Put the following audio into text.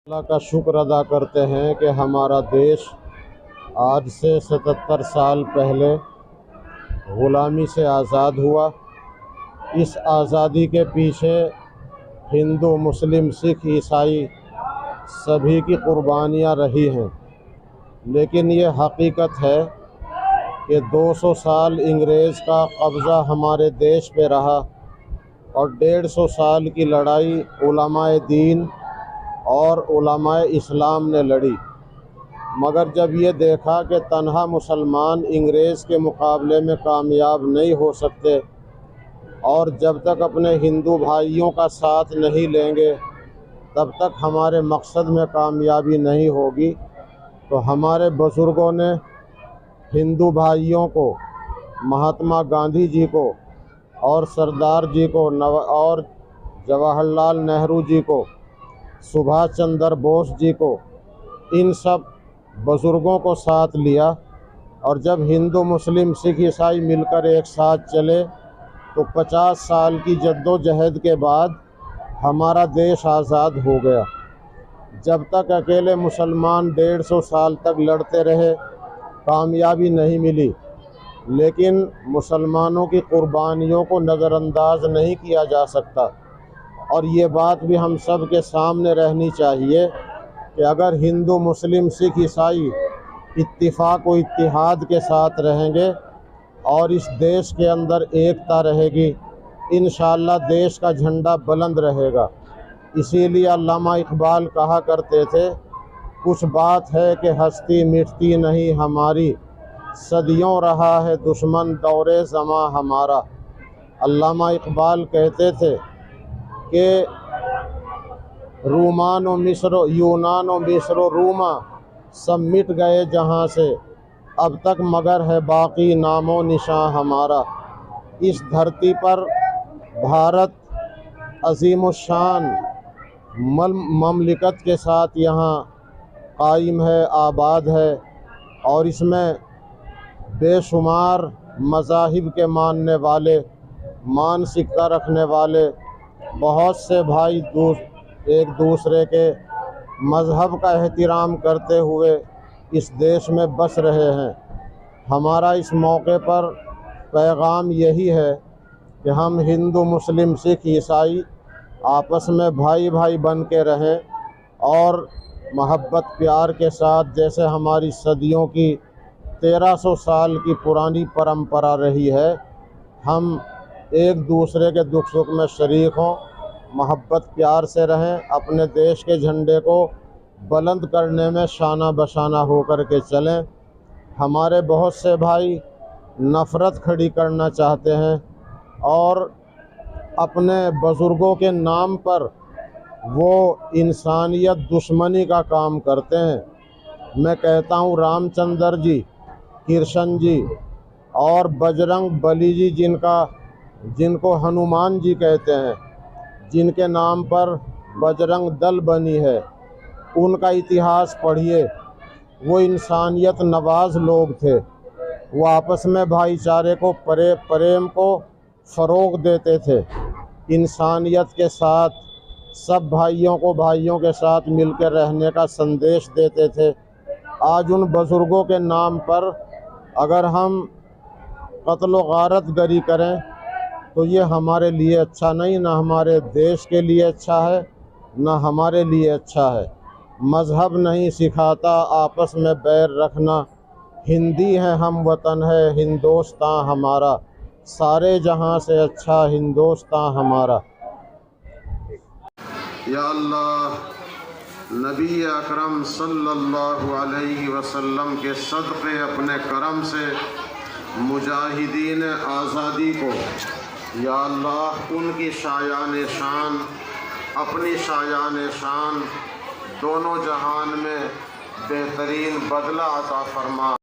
اللہ کا شکر ادا کرتے ہیں کہ ہمارا دیش آج سے 77 سال پہلے غلامی سے آزاد ہوا۔ اس آزادی کے پیچھے ہندو، مسلم، سکھ، عیسائی سبھی کی قربانیاں رہی ہیں، لیکن یہ حقیقت ہے کہ 200 سال انگریز کا قبضہ ہمارے دیش پہ رہا اور 150 سال کی لڑائی علماء دین اور علماء اسلام نے لڑی، مگر جب یہ دیکھا کہ تنہا مسلمان انگریز کے مقابلے میں کامیاب نہیں ہو سکتے اور جب تک اپنے ہندو بھائیوں کا ساتھ نہیں لیں گے تب تک ہمارے مقصد میں کامیابی نہیں ہوگی، تو ہمارے بزرگوں نے ہندو بھائیوں کو، مہاتما گاندھی جی کو اور سردار جی کو اور جواہر لال نہرو جی کو، سبھاش چندر بوس جی کو، ان سب بزرگوں کو ساتھ لیا، اور جب ہندو، مسلم، سکھ، عیسائی مل کر ایک ساتھ چلے تو 50 سال کی جد و جہد کے بعد ہمارا دیش آزاد ہو گیا۔ جب تک اکیلے مسلمان 150 سال تک لڑتے رہے کامیابی نہیں ملی، لیکن مسلمانوں کی قربانیوں کو نظر انداز نہیں کیا جا سکتا، اور یہ بات بھی ہم سب کے سامنے رہنی چاہیے کہ اگر ہندو، مسلم، سکھ، عیسائی اتفاق و اتحاد کے ساتھ رہیں گے اور اس دیش کے اندر ایکتا رہے گی، انشاءاللہ دیش کا جھنڈا بلند رہے گا۔ اسی لیے علامہ اقبال کہا کرتے تھے، کچھ بات ہے کہ ہستی مٹتی نہیں ہماری، صدیوں رہا ہے دشمن دور زماں ہمارا۔ علامہ اقبال کہتے تھے کہ رومان و مصر و یونان و مصر و روما سب مٹ گئے جہاں سے، اب تک مگر ہے باقی نام و نشاں ہمارا۔ اس دھرتی پر بھارت عظیم الشان مملکت کے ساتھ یہاں قائم ہے، آباد ہے، اور اس میں بے شمار مذاہب کے ماننے والے، مانسکتا رکھنے والے بہت سے بھائی ایک دوسرے کے مذہب کا احترام کرتے ہوئے اس دیش میں بس رہے ہیں۔ ہمارا اس موقع پر پیغام یہی ہے کہ ہم ہندو، مسلم، سکھ، عیسائی آپس میں بھائی بھائی بن کے رہیں اور محبت پیار کے ساتھ، جیسے ہماری صدیوں کی 1300 سال کی پرانی پرمپرا رہی ہے، ہم ایک دوسرے کے دکھ سکھ میں شریک ہوں، محبت پیار سے رہیں، اپنے دیش کے جھنڈے کو بلند کرنے میں شانہ بشانہ ہو کر کے چلیں۔ ہمارے بہت سے بھائی نفرت کھڑی کرنا چاہتے ہیں اور اپنے بزرگوں کے نام پر وہ انسانیت دشمنی کا کام کرتے ہیں۔ میں کہتا ہوں رام چندر جی، کرشن جی اور بجرنگ بلی جی، جن کو ہنومان جی کہتے ہیں، جن کے نام پر بجرنگ دل بنی ہے، ان کا اتہاس پڑھیے۔ وہ انسانیت نواز لوگ تھے، وہ آپس میں بھائی چارے کو، پریم کو فروغ دیتے تھے، انسانیت کے ساتھ سب بھائیوں کو بھائیوں کے ساتھ مل کے رہنے کا سندیش دیتے تھے۔ آج ان بزرگوں کے نام پر اگر ہم قتل و غارت گری کریں تو یہ ہمارے لیے اچھا نہیں، نہ ہمارے دیش کے لیے اچھا ہے، نہ ہمارے لیے اچھا ہے۔ مذہب نہیں سکھاتا آپس میں بیر رکھنا، ہندی ہے ہم وطن ہے ہندوستاں ہمارا، سارے جہاں سے اچھا ہندوستاں ہمارا۔ یا اللہ، نبی اکرم صلی اللہ علیہ وسلم کے صدقے اپنے کرم سے مجاہدین آزادی کو، یا اللہ ان کی شایان شان، اپنی شایان شان دونوں جہان میں بہترین بدلہ عطا فرما۔